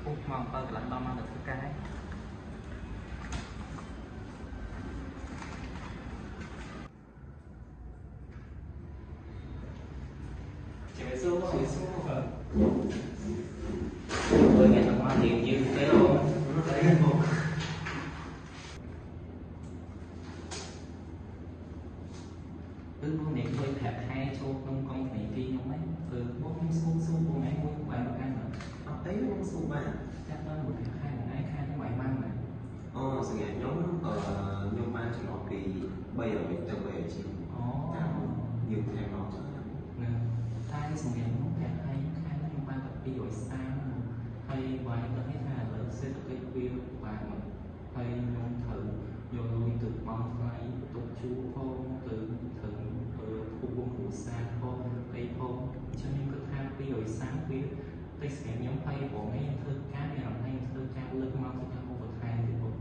Ủa, mong coi lần đó mang được cái chế số tôi nghe thằng hoa tiền như thế rồi cứ bố niệm hơi thẹt hai cho không con phải đi không mấy bố không su bố mấy bố không phải mà ăn mà học thấy nó không su ba chắc nó một thẹt hai là ai khai nó ngoại mang mà sự nghiệp nhóm nhóm ba trường học thì bây giờ mình tự về chỉ nhiều thằng nó ta cái sự nghiệp nó thẹt hai khai nó trong ban tập ví dụ sao hay vài cái hết là lớn sẽ được cái view và hay nhóm thử vô lui từ mong phải tục chú phong từ khu quân phủ xa phong tây phong cho nên cứ tham ví dụ sáng phía tây sẽ nhóm phay của mấy thơ cá này làm hay thơ cá lực mong thì không có thay thì một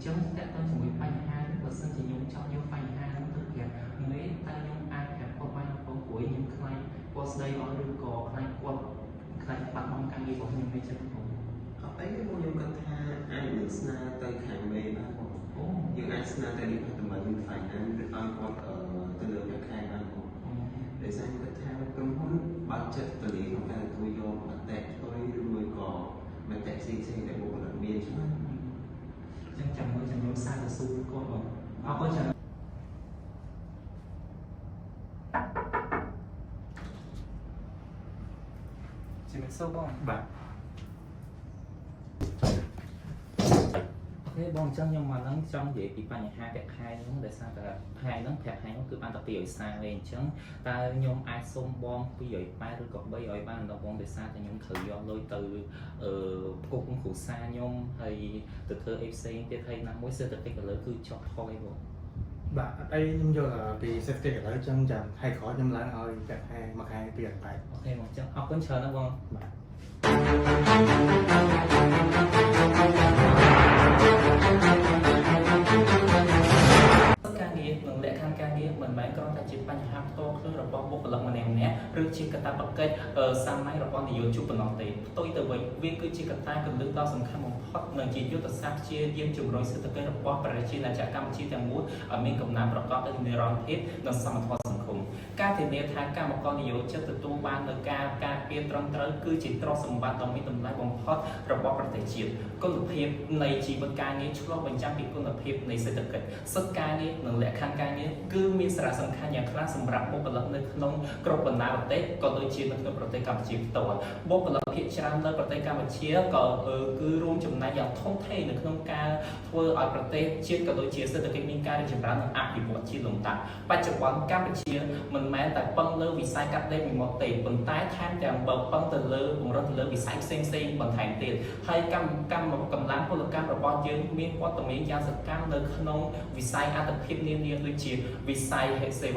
chống các tên chúng mình phanh hai và sân chỉ nhóm cho nhóm phanh hai nó thực hiện mấy ta nhóm ai cả có ba có cuối những khai qua đây ở đường cò khai qua khai bắt mong càng đi của những mấy chân của học thấy cái môn nhóm cần tha ai được sna tới hàng bề ba của nhưng ai sna tới đi phải tầm mình phải ăn được ăn qua ở từ lượng các khai ba của để sang cần tha công huấn bắt chất từ lýของการตัวโยมมาแตะตัวด้วยก่อมาแตะซีแต่บุคคลเบียนใช่ไหมchẳng chẳng mới chẳng nhóm xa là su có có chẳng chỉ mình sâu bong bạn thế bong trong nhưng mà nó trong vậy thì bạn hai đẹp hai nó để sao là hai nó đẹp hai nó cứ ban tập biểu xa lên chẳng ta nhóm ai xông bong ví dụ ba rồi còn bây giờ ban đầu bong để xa thì nhóm thử do lôi từ cục cũng phụ xa nhóm hay từ thơ FC thì thấy năm mỗi sơ tập cái lớn cứ cho thôi luôn bạn đây nhưng giờ là vì sẽ kể lại chân chẳng hay khó nhưng lại hơi đẹp hai mặc hai tiền phải ok một chân học vẫn chờ nó không bạnการងារនឹងលក្ខខណ្ឌការងារមិនមែនគ្រាន់តែជាបញ្ហាផ្ទាល់ខ្លួនរបស់បុគ្គលិកម្នាក់ៗឬជាកត្តាប្រកេតសាមញ្ញរបស់និយោជកប៉ុណ្ណោះទេផ្ទុយទៅវិញវាគឺជាកត្តាគន្លឹះដ៏សំខាន់បំផុតនិងជាយុទ្ធសាស្ត្រជាយាមជំរុញសេដ្ឋកិច្ចរបស់ប្រជាណាចក្រកម្ពុជាទាំងមូលឲ្យមានកំណើនប្រកបដោយនិរន្តរភាពនិងសមធម៌សង្គមការធានាថាកម្មករនិយោជិតទទួលបាននូវការការពារត្រឹមត្រូវគឺជាទ្រព្យសម្បត្តិដ៏មានតម្លៃបំផុតរបស់ប្រទេសជាតិគុណភាពនៃជីវិតការងារឆ្លុះបញ្ចាំងពីគុណភាពនៃសេដ្ឋកិច្ចសិទ្ធិការងារនិងលក្ខខណ្ឌការងារគឺមានសារៈសំខាន់យ៉ាងខ្លាំងសម្រាប់បុគ្គលិកនៅក្នុងគ្រប់បណ្ដាប្រទេសក៏ដូចជានៅក្នុងប្រទេសកម្ពុជាផ្ទាល់បុគ្គលិកភាគច្រើននៅប្រទេសកម្ពុជាក៏គឺរួមចំណែកយ៉ាងធំធេងនៅក្នុងការធ្វើឲ្យប្រទេសជាតិក៏ដូចជាសេដ្ឋកិច្ចមានការរីកចម្រើននិងអភិវឌ្ឍជាលំដាប់បច្ចុប្បន្នកម្ពុជាមិនមែនតែពឹងលើវិស័យកាត់ដេរមួយមុខទេប៉ុន្តែថែមទាំងពឹងទៅលើបង្រឹងទៅលើវិស័យផ្សេងបន្ថែមទៀតហើយកម្លាំងពលកម្មរបស់យើងមានវត្តមានយ៉ាងសកម្មនៅក្នុងវិស័យអត្ថភាពនានាដូចជាវិស័យសេ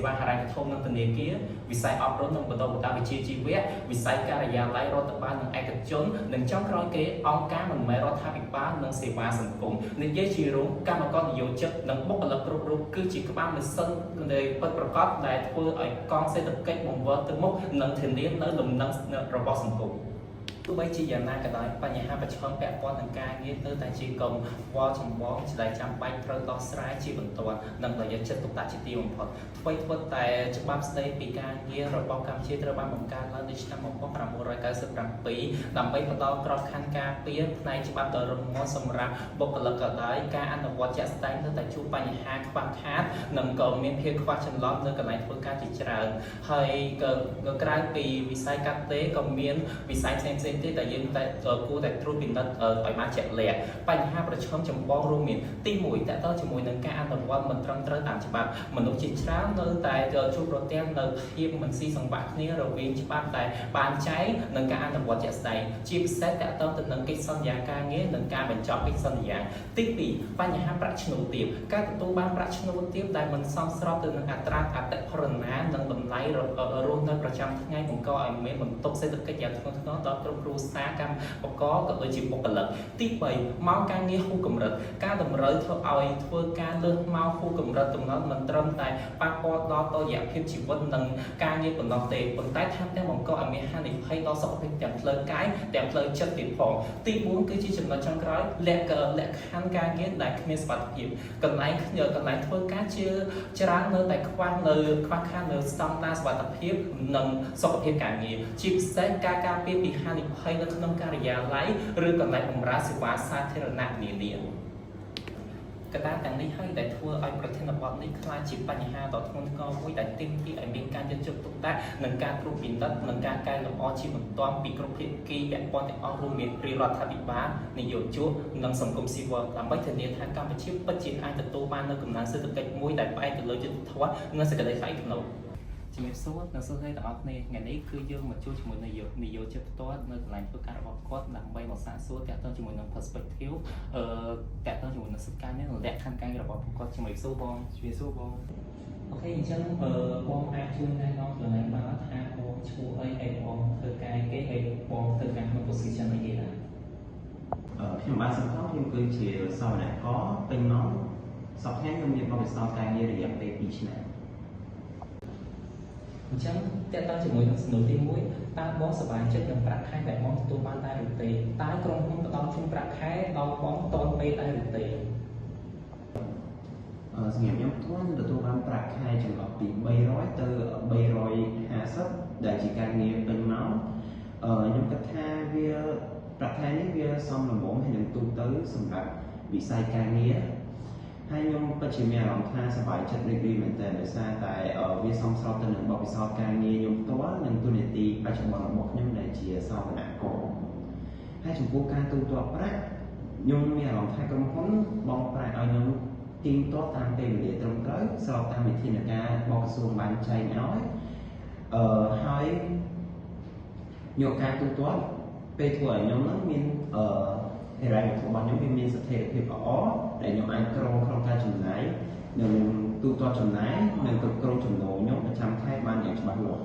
វាហិរញ្ញវត្ថុនិងធនាគារវិស័យអប់រំនិងបណ្តុះបណ្តាលវិជ្ជាជីវៈវិស័យការិយាល័យរដ្ឋបាលនិងឯកជននិងចុងក្រោយគេអង្គការមិនមែនរដ្ឋាភិបាលនិងសេវាសង្គមនិយាយជារួមកម្មករនិយោជិតនិងបុគ្គលិកគ្រប់រូបគឺជាក្បាលម៉ាស៊ីននៃពិតប្រាកដដែលធ្វើឲ្យកងសេដ្ឋកិច្ចបង្វិលទៅមុខនិងធានានៅលំនឹងរបស់សង្គមទោះបីជាយ៉ាងណាក៏ដោយបញ្ហាប្រឈមពាក់ព័ន្ធនឹងការងារនៅតែជាកង្វល់ចម្បងដែលចាំបាច់ត្រូវដោះស្រាយជាបន្ទាន់និងដោយយកចិត្តទុកដាក់ជាទីបំផុតអ្វីធ្វើតែច្បាប់ស្តីពីការងាររបស់កម្ពុជាត្រូវបានបង្កើតឡើងនៅឆ្នាំ1997ដើម្បីផ្ដល់ក្របខ័ណ្ឌការពារផ្នែកច្បាប់ដ៏រឹងមាំសម្រាប់បុគ្គលិកក៏ដោយការអនុវត្តជាក់ស្ដែងនៅតែជួបបញ្ហាខ្វះខាតនិងក៏មានភាពខ្វះចន្លោះនៅកន្លែងធ្វើការជាច្រើនហើយក៏ក្រៅពីវិស័យកាត់ដេរក៏មានវិស័យផ្សេងៗទេដែលយើងតែគួរតែត្រួតពិនិត្យឲ្យបានជាក់លាក់បញ្ហាប្រឈមចម្បងរួមមានទី1តើតើជាមួយនឹងការអនុវត្តមិនត្រឹមត្រូវតាមច្បាប់មនុស្សជាច្រើននៅតែជួបប្រទះនៅភាពមិនស៊ីសង្វាក់គ្នារវាងច្បាប់ដែលបានចែងនិងការអនុវត្តជាក់ស្ដែងជាពិសេសតើតើទៅនឹងកិច្ចសន្យាការងារនិងការបញ្ចប់កិច្ចសន្យាទី2បញ្ហាប្រាក់ឈ្នួលទាបការទទួលបានប្រាក់ឈ្នួលទាបដែលមិនសមស្របទៅនឹងអត្រាអតិផរណានិងតម្លៃរស់នៅប្រចាំថ្ងៃបង្កឲ្យមានបន្ទុកសេដ្ឋកិច្ចយ៉ាងធ្ងន់ធ្ងរដល់គ្រប់ រូសាកម្មបកក៏ដូចជាបុគ្គលិកទី3មកការងារហួសកម្រិតការតម្រូវធ្វើឲ្យធ្វើការលើសមកហួសកម្រិតតំណមិនត្រឹមតែប៉ះពាល់ដល់តុល្យភាពជីវិតនិងការងារប៉ុណ្ណោះទេប៉ុន្តែថែមទាំងបង្កឲ្យមានហានិភ័យដល់សុខភាពទាំងផ្លូវកាយទាំងផ្លូវចិត្តទៀតផងទី4គឺជាចំណុចចុងក្រោយលក្ខខណ្ឌការងារដែលគ្មានសុវត្ថិភាពកន្លែងធ្វើការជាច្រើននៅតែខ្វះខាតនៅស្តង់ដារសុវត្ថិភាពនិងសុខភាពការងារជាពិសេសការការពារពីហានិភ័យនៅក្នុងការិយាល័យឬកន្លែងបម្រើសេវាសាធារណៈនានាកត្តាទាំងនេះហើយដែលធ្វើឲ្យប្រធានបទនេះក្លាយជាបញ្ហាដ៏ធ្ងន់ធ្ងរមួយដែលទាមទារឲ្យមានការយកចិត្តទុកដាក់និងការត្រួតពិនិត្យនិងការកែលម្អជាបន្ទាន់ពីគ្រប់ភាគីពាក់ព័ន្ធទាំងអស់រួមមានរាជរដ្ឋាភិបាលនយោជកនិងសង្គមស៊ីវិលដើម្បីធានាថាកម្ពុជាពិតជាអាចទទួលបាននូវកំណើនសេដ្ឋកិច្ចមួយដែលផ្អែកទៅលើយុត្តិធម៌និងសេចក្តីថ្លៃថ្នូរជំរាបសួរអ្នកស្រីទាំងអស់គ្នាថ្ងៃនេះគឺយើងមកជួបជាមួយនាយកចិត្តផ្ទាល់នៅកន្លែងធ្វើការរបស់គាត់ដើម្បីមកសាកសួរតាក់ទងជាមួយនឹង perspective តាក់ទងជាមួយនឹងសិទ្ធិការងារនិងលក្ខខណ្ឌការងាររបស់ពួកគាត់ជំរាបសួរបងជំរាបសួរបងអូខេអញ្ចឹងបងអាចជួយណែនាំកន្លែងបានថាបងឈ្មោះអីហើយបងធ្វើការគេហើយបងធ្វើការក្នុង position អីគេដែរខ្ញុំបានសង្កត់ខ្ញុំគឺជាសវនករពេញម៉ោងសប្តាហ៍ខ្ញុំមានបទពិសោធន៍ការងាររយៈពេល2ឆ្នាំអញ្ចឹងតើតើជាមួយនឹងសំណួរទី1តើបងសប្បាយចិត្តនឹងប្រាក់ខែដែលបងទទួលបានដែរឬទេតើក្រុមហ៊ុនផ្ដល់ជូនប្រាក់ខែដល់បងទាន់ពេលដែរឬទេសម្រាប់ខ្ញុំផ្ទាល់ទទួលបានប្រាក់ខែចន្លោះពី300ទៅ350ដែលជាការងារពេញម៉ោងខ្ញុំគិតថាវាប្រាក់ខែនេះវាសមល្មមហើយនឹងទូទៅសម្រាប់វិស័យការងារហើយខ្ញុំពិតជាមានអារម្មណ៍ថាសប្បាយចិត្តរីករាយមែនទែនដោយសារតែវាសមស្របទៅនឹងបទពិសោធន៍ការងារខ្ញុំផ្ទាល់និងទូនាទីបច្ចុប្បន្នរបស់ខ្ញុំដែលជាសវនករហើយចំពោះការទូទាត់ប្រាក់ខ្ញុំមានអារម្មណ៍ថាក្រុមហ៊ុនបងប្រាក់ឲ្យខ្ញុំទៀងទាត់តាមពេលវេលាត្រឹមត្រូវស្របតាមវិធានការរបស់ក្រសួងបានចែងឲ្យហើយយកការទូទាត់ពេលធ្វើឲ្យខ្ញុំមានហេរ៉ាវរបស់ខ្ញុំវាមានស្ថិរភាពល្អដែលខ្ញុំអាចគ្រោងក្នុងការចំណាយនិងទូទាត់ចំណាយនិងគ្រប់គ្រងចំណូលខ្ញុំប្រចាំខែបានយ៉ាងច្បាស់លាស់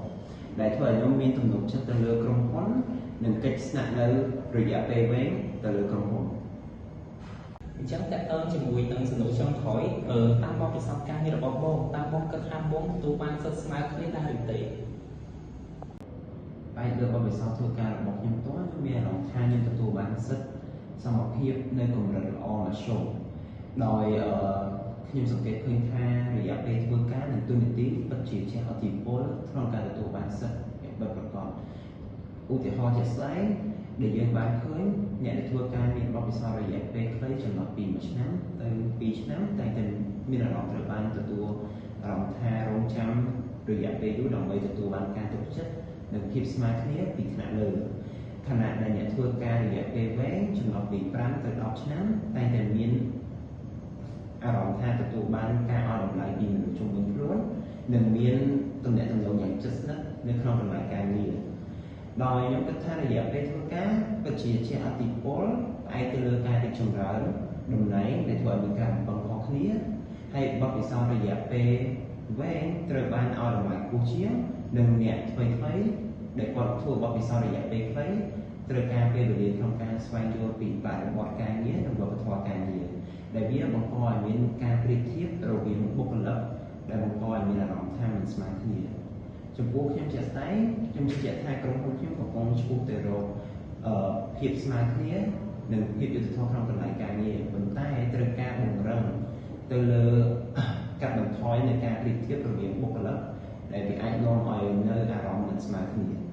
ដែលធ្វើឲ្យខ្ញុំមានទំនុកចិត្តទៅលើក្រុមហ៊ុននិងកិច្ចស្នាក់នៅរយៈពេលវែងទៅលើក្រុមហ៊ុនអញ្ចឹងតើតើជាមួយនឹងសំណួរចុងក្រោយតាមបទពិសោធន៍ការងាររបស់បងតើបងគិតថាបងទទួលបានសិទ្ធិស្មើគ្នាដែរឬទេបែរលើបទពិសោធន៍ធ្វើការរបស់ខ្ញុំផ្ទាល់ខ្ញុំមានអារម្មណ៍ថាខ្ញុំទទួលបានសិទ្ធិសមភាពនៅកម្រិតល្អមធ្យមដោយខ្ញុំសង្កេតឃើញថារយៈពេលធ្វើការនិងទូនាទីពិតជាជះឥទ្ធិពលក្នុងការទទួលបានសិទ្ធិយ៉ាងពិតប្រាកដឧទាហរណ៍ជាក់ស្ដែងដែលយើងបានឃើញអ្នកដែលធ្វើការមានបទពិសោធន៍រយៈពេលខ្លីចន្លោះពី1ឆ្នាំទៅ2ឆ្នាំតែតែមានអារម្មណ៍ត្រូវបានទទួលអារម្មណ៍ថារងចាំរយៈពេលយូរដើម្បីទទួលបានការទុកចិត្តនិងភាពស្មើគ្នាពីថ្នាក់លើខណៈដែលអ្នកធ្វើការរយៈពេលវែងចន្លោះពី5ទៅ10ឆ្នាំតែតែមានអារម្មណ៍ថាទទួលបានការឲ្យតម្លៃពីមនុស្សជុំវិញខ្លួននិងមានទំនាក់ទំនងយ៉ាងជិតស្និទ្ធនៅក្នុងកន្លែងការងារដោយខ្ញុំគិតថារយៈពេលធ្វើការពិតជាជះឥទ្ធិពលផ្អែកទៅលើការរីកចម្រើនតំណែងដែលធ្វើឲ្យមានការបំពេញខុសគ្នាហើយបទពិសោធន៍រយៈពេលវែងត្រូវបានឲ្យតម្លៃខ្ពស់ជាងនិងអ្នកថ្មីដែលគាត់ធ្វើបទពិសោធន៍រយៈពេលខ្លីត្រូវការពេលវេលាក្នុងការស្វែងយល់ពីបរិបទការងារនិងវប្បធម៌ការងារដែលវាបង្កឲ្យមានការប្រៀបធៀបរវាងបុគ្គលិកដែលបង្កឲ្យមានអារម្មណ៍ថាមិនស្មើគ្នាចំពោះខ្ញុំជាក់ស្ដែងខ្ញុំជឿជាក់ថាក្រុមហ៊ុនខ្ញុំកំពុងឆ្ពោះទៅរកភាពស្មើគ្នានិងភាពយុត្តិធម៌ក្នុងកន្លែងការងារប៉ុន្តែត្រូវការបង្រឹងទៅលើកាត់បន្ថយនៃការប្រៀបធៀបរវាងបុគ្គលិកដែលវាអាចនាំឲ្យនៅអារម្មណ៍មិនស្មើគ្នា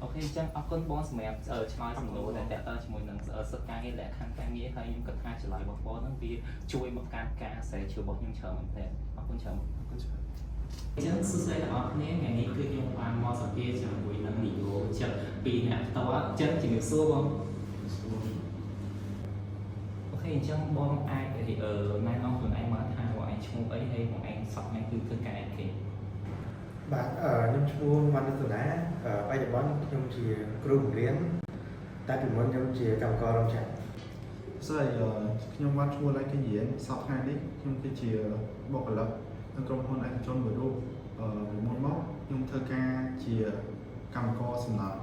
អូខេអញ្ចឹងអរគុណបងសម្រាប់ឆ្លើយសំណួរដែលតើតើជាមួយនឹងសិទ្ធិការងារលក្ខខណ្ឌការងារហើយខ្ញុំគិតថាចម្លើយរបស់បងហ្នឹងវាជួយបង្កើនការស្រាវជ្រាវរបស់ខ្ញុំច្រើនមែនទែនអរគុណច្រើនអរគុណច្រើនអញ្ចឹងសួស្តីទាំងអស់គ្នាថ្ងៃនេះគឺខ្ញុំបានមកសន្ទនាជាមួយនឹងនាយកចិត្តពីអ្នកផ្ទាល់ចិត្តជំរាបសួរបងអូខេអញ្ចឹងបងអាចណែនាំខ្លួនឯងមកថាបងឯងឈ្មោះអីហើយបងឯងសប្តាហ៍គឺធ្វើការអីគេបាទខ្ញុំឈ្មោះវណ្ណសនាបច្ចុប្បន្នខ្ញុំជាគ្រូបង្រៀនតែពីមុនខ្ញុំជាកម្មកររោងចក្រស្អីខ្ញុំបានឈ្មោះឡៃគិញរៀនសប្តាហ៍នេះខ្ញុំគឺជាបុគ្គលិកនៅក្រុមហ៊ុនឯកជនមួយរូបមុនមកខ្ញុំធ្វើការជាកម្មករសំណង់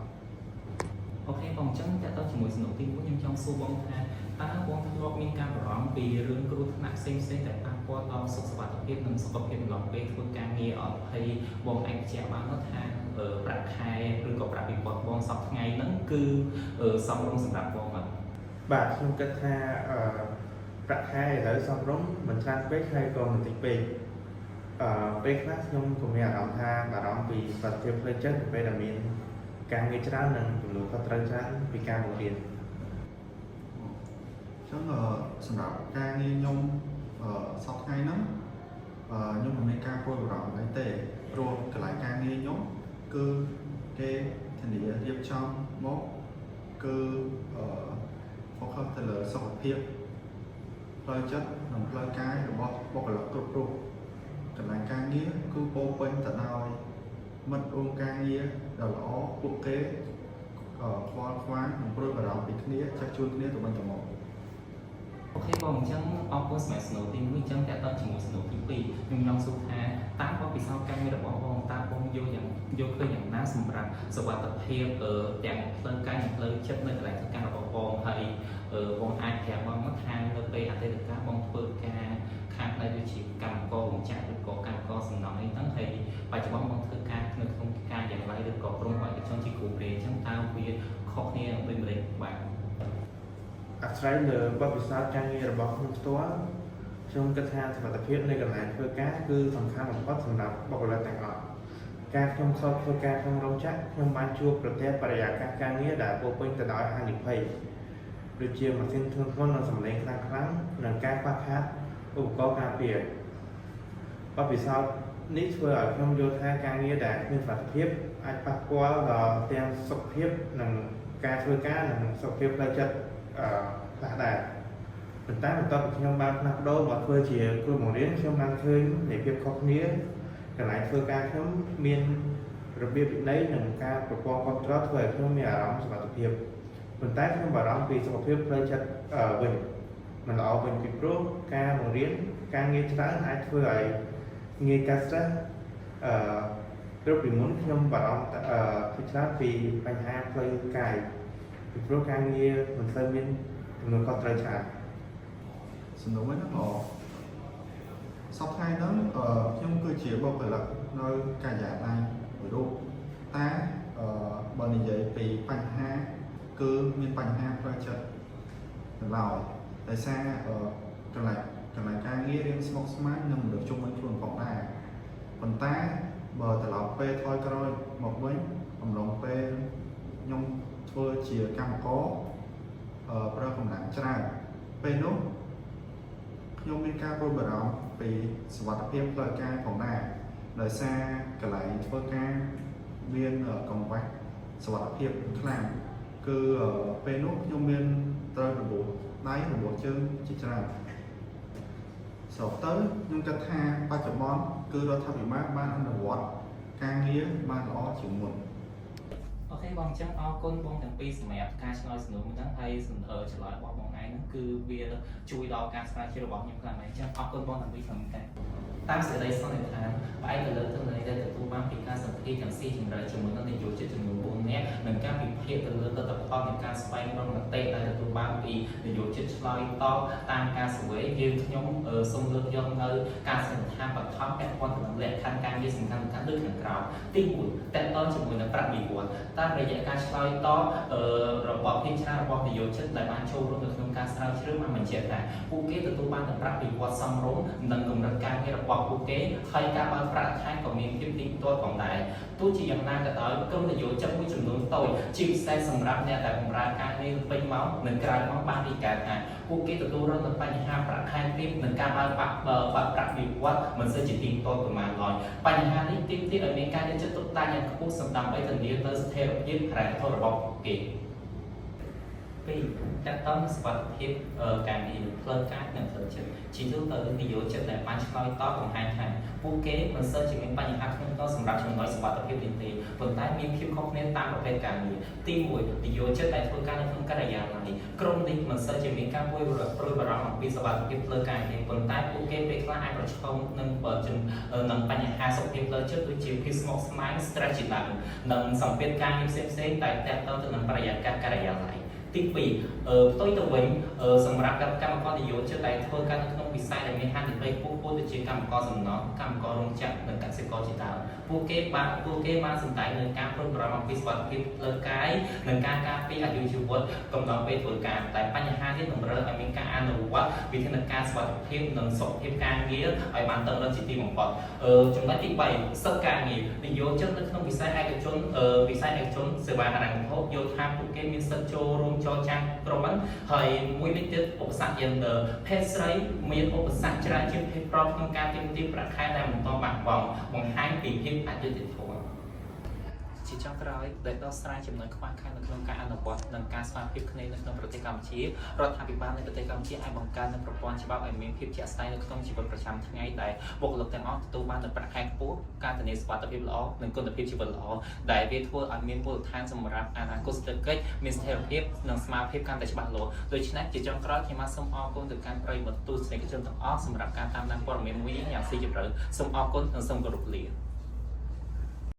អូខេ បងចឹងតើតើជាមួយសំណួរទី1ខ្ញុំចង់សួរបងថាតើបងធ្លាប់មានការបារម្ភពីរឿងគ្រោះថ្នាក់ផ្សេងៗដែលប៉ះពាល់ដល់សុខភាពនិងសុខភាពក្នុងពេលធ្វើការងារអត់ហើយបងអាចបញ្ជាក់បានថាប្រាក់ខែឬក៏ប្រាក់ពិព័រណ៍បងសប្តាហ៍ថ្ងៃហ្នឹងគឺសមរម្យសម្រាប់បងអត់ បាទខ្ញុំគិតថាប្រាក់ខែឥឡូវសមរម្យមិនច្រើនពេកហើយក៏មិនតិចពេកពេលខ្លះខ្ញុំក៏មានអារម្មណ៍ថាបារម្ភពីសុខភាពផ្លូវចិត្តពេលដែលមានការងារច្រើននិងចំនួនខុសត្រូវច្រើនពីការបង្រៀន ចឹងសម្រាប់ការងារខ្ញុំសប្តាហ៍ថ្ងៃហ្នឹងខ្ញុំមិនមានការព្រួយបារម្ភអីទេព្រោះកន្លែងការងារខ្ញុំគឺគេធានារៀបចំមកគឺ focus ទៅលើសុខភាពផ្លូវចិត្តនិងផ្លូវកាយរបស់បុគ្គលិកគ្រប់រូបកន្លែងការងារគឺពោរពេញទៅដោយមិត្តរួមការងារដ៏ល្អពួកគេខ្វល់ខ្វាយនិងព្រួយបារម្ភពីគ្នាចេះជួយគ្នាទៅវិញទៅមក អូខេបងអញ្ចឹងអរគុណសម្រាប់សំណួរទី1អញ្ចឹងតើតើជាមួយសំណួរទី2ខ្ញុំចង់សួរថាតើបងពិសោធន៍ការងាររបស់បងតើបងយកឃើញយ៉ាងណាសម្រាប់សុខភាពទាំងផ្លូវកាយនិងផ្លូវចិត្តនៅកន្លែងធ្វើការរបស់បងហើយបងអាចប្រាប់បងមកថានៅពេលអតីតកាលបងធ្វើការខាងផ្នែកដូចជាកម្មកររោងចក្រឬក៏កម្មករសំណង់អីហ្នឹងហើយបច្ចុប្បន្នបងធ្វើការនៅក្នុងការយ៉ាងไรឬក៏ក្រុមឯកជនជាគ្រូពេទ្យអញ្ចឹងតើវាខុសគ្នាដូចម្តេចបាទ អាស្រ័យលើបទពិសោធន៍ការងាររបស់ខ្ញុំផ្ទាល់ខ្ញុំគិតថាសុខភាពនៃកន្លែងធ្វើការគឺសំខាន់បំផុតសម្រាប់បុគ្គលិកទាំងអស់ការខ្ញុំសោតធ្វើការក្នុងរោងចក្រខ្ញុំបានជួបប្រទះបរិយាកាសការងារដែលពោរពេញទៅដោយហានិភ័យដូចជាម៉ាស៊ីនធ្ងន់ធ្ងរនិងសំឡេងខ្លាំងៗនិងការខ្វះខាតឧបករណ៍ការពារបទពិសោធន៍នេះធ្វើឲ្យខ្ញុំយល់ថាការងារដែលគ្មានសុខភាពអាចប៉ះពាល់ដល់ទាំងសុខភាពនិងការធ្វើការនិងសុខភាពផ្លូវចិត្តខ្លះដែរប៉ុន្តែបន្ទាប់ពីខ្ញុំបានផ្លាស់ប្ដូរមកធ្វើជាគ្រូបង្រៀនខ្ញុំបានឃើញនៃភាពខុសគ្នាកន្លែងធ្វើការខ្ញុំមានរបៀបវិន័យនិងការប្រព័ន្ធគ្រប់គ្រងធ្វើឲ្យខ្ញុំមានអារម្មណ៍សុខភាពប៉ុន្តែខ្ញុំបារម្ភពីសុខភាពផ្លូវចិត្តវិញមិនល្អវិញពីព្រោះការបង្រៀនការងារច្រើនអាចធ្វើឲ្យងាយកើត stress គ្រប់ពីមុនខ្ញុំបារម្ភពីច្រើនពីបញ្ហាផ្លូវកាយពីព្រោះការងារមិនសូវមានចំនួនខុសត្រូវច្រើន សំណួរហ្នឹងល្អសប្តាហ៍ហ្នឹងខ្ញុំគឺជាបុគ្គលិកនៅការិយាល័យមួយរូបតែបើនិយាយពីបញ្ហាគឺមានបញ្ហាផ្លូវចិត្តនៅឡើយដោយសារកន្លែងការងាររៀងស្មុគស្មាញនិងមនុស្សជុំវិញខ្លួនផងដែរប៉ុន្តែបើត្រឡប់ពេលថយក្រោយមកវិញអំឡុងពេលខ្ញុំធ្វើជាកម្មករប្រើកម្លាំងច្រើនពេលនោះខ្ញុំមានការព្រួយបារម្ភពីសុខភាពផ្លូវកាយផងដែរដោយសារកន្លែងធ្វើការមានកង្វះសុខភាពខ្លាំងគឺពេលនោះខ្ញុំមានត្រូវរបួសដៃរបួសជើងជាច្រើនសរុបទៅខ្ញុំគិតថាបច្ចុប្បន្នគឺរដ្ឋាភិបាលបានអនុវត្តការងារបានល្អជាងមុន អូខេបងអញ្ចឹងអរគុណបងទាំងពីរសម្រាប់ការឆ្លើយសំណួរហ្នឹងហើយឆ្លើយរបស់បងឯងហ្នឹងគឺវាជួយដល់ការស្រាវជ្រាវរបស់ខ្ញុំខ្លាំងណាស់អញ្ចឹងអរគុណបងទាំងពីរសម្រាប់ការតាមសេចក្តីសន្និដ្ឋានផ្អែកទៅលើទិន្នន័យដែលទទួលបានពីការសម្ភាសន៍ទាំងស៊ីជម្រៅជាមួយនឹងនាយកជាតិចំនួន4នាក់និងការវិភាគទៅលើលទ្ធផលនៃការស្វែងរកមតិដែលទទួលបានពីនាយកជាតិឆ្លើយតបតាមការសង្វេគយើងខ្ញុំសូមលើកយកនៅការសន្និដ្ឋានបឋមពាក់ព័ន្ធទៅនឹងលក្ខខណ្ឌការងារសំខាន់ៗដូចខាងក្រោមទី1តើតើជាមួយនឹងប្រាក់បៀវត្សតាមរយៈការឆ្លើយតបរបស់ភាគច្រើនរបស់នាយកជាតិដែលបានចូលរួមនៅក្នុងការស្រាវជ្រាវបានបញ្ជាក់ថាពួកគេទទួលបានប្រាក់បៀវត្សសមរម្យនិងកម្រិតការងាររបស់ពួកគេហើយការបើកប្រាក់ខែក៏មានភាពទៀងទាត់ផងដែរទោះជាយ៉ាងណាក៏ដោយក្រុមនយោជិតមួយចំនួនតូចជាពិសេសសម្រាប់អ្នកដែលបម្រើការងារពេញម៉ោងនិងក្រៅម៉ោងបានរីកាថាពួកគេទទួលរងនូវបញ្ហាប្រាក់ខែទាបនិងការបើកប្រាក់បៀវត្សមិនសូវជាទៀងទាត់ប៉ុន្មានឡើយបញ្ហានេះទាមទារឲ្យមានការយកចិត្តទុកដាក់យ៉ាងខ្ពស់សម្រាប់ឲ្យធានានូវស្ថិរភាពហិរញ្ញវត្ថុរបស់ពួកគេ 2 តែតើសវត្ថិភាពការងារផ្លូវការនិងផ្លូវចិត្តជាទូទៅនិយោជិតដែលបានឆ្លើយតបបង្ហាញថាពួកគេមិនសូវជាមានបញ្ហាក្នុងតសម្រាប់ចំណុចសវត្ថិភាពនេះទេប៉ុន្តែមានភាពខុសគ្នាតាមប្រភេទការងារទី1និយោជិតដែលធ្វើការនៅក្នុងការិយាល័យក្រុមនេះមិនសូវជាមានការព្រួយបារម្ភអំពីសវត្ថិភាពផ្លូវការទេប៉ុន្តែពួកគេពេលខ្លះអាចប្រឈមនឹងបញ្ហាសុខភាពផ្លូវចិត្តដូចជាភាពស្មុគស្មាញ stress ជាដើមនិងសម្ពាធការងារផ្សេងៗដែលទាក់ទងទៅនឹងបរិយាកាសការិយាល័យទី2ផ្ទុយទៅវិញសម្រាប់កម្មករនិយោជិតដែលធ្វើការនៅក្នុងវិស័យដែលមានហានិភ័យខ្ពស់ដូចជាកម្មករសំណង់កម្មកររោងចក្រនិងកសិករជាដើមពួកគេបានសម្ដែងលើការព្រួយបារម្ភអំពីសុខភាពផ្លូវកាយនិងការការពារអាយុជីវិតកំណត់ពេលធ្វើការតែបញ្ហានេះតម្រូវឲ្យមានការអនុវត្តវិធានការសុខភាពនិងសុខភាពការងារឲ្យបានតឹងរ៉ឹងជាទីបំផុតចំណុចទី3សិទ្ធិការងារនិយោជិតនៅក្នុងវិស័យឯកជនសេវាហិរញ្ញវត្ថុយល់ថាពួកគេមានសិទ្ធិចូលរួមចរចាក្រុមហើយមួយវិញទៀតឧបសគ្គ gender ភេទស្រីមានឧបសគ្គច្រើនជាងភេទប្រុសក្នុងការទាមទារប្រាក់ខែដែលមិនទាន់បាត់បង់បង្ហាញពីភាពអយុត្តិធម៌ជាចុងក្រោយដែលដោះស្រាយចំណុចខ្វះខាតនៅក្នុងការអនុវត្តនិងការស្វាគមន៍គ្នានៅក្នុងប្រទេសកម្ពុជារដ្ឋាភិបាលនៃប្រទេសកម្ពុជាអាចបង្កើតនូវប្រព័ន្ធច្បាប់ឲ្យមានភាពជាក់ស្ដែងនៅក្នុងជីវិតប្រចាំថ្ងៃដែលបុគ្គលិកទាំងអស់ទទួលបាននូវប្រាក់ខែខ្ពស់ការធានាសុវត្ថិភាពល្អនិងគុណភាពជីវិតល្អដែលវាធ្វើឲ្យមានមូលដ្ឋានសម្រាប់អនាគតសេដ្ឋកិច្ចមានស្ថិរភាពនិងស្មារតីកាន់តែច្បាស់លាស់ដូច្នេះជាចុងក្រោយខ្ញុំសូមអរគុណទៅកាន់ប្រិយមិត្តទស្សនិកជនទាំងអស់សម្រាប់ការតាមដានព័ត៌មានមួយនេះយ៉ាងស៊ីជម្រៅសូមអរគុណនិងសូមគោរពលា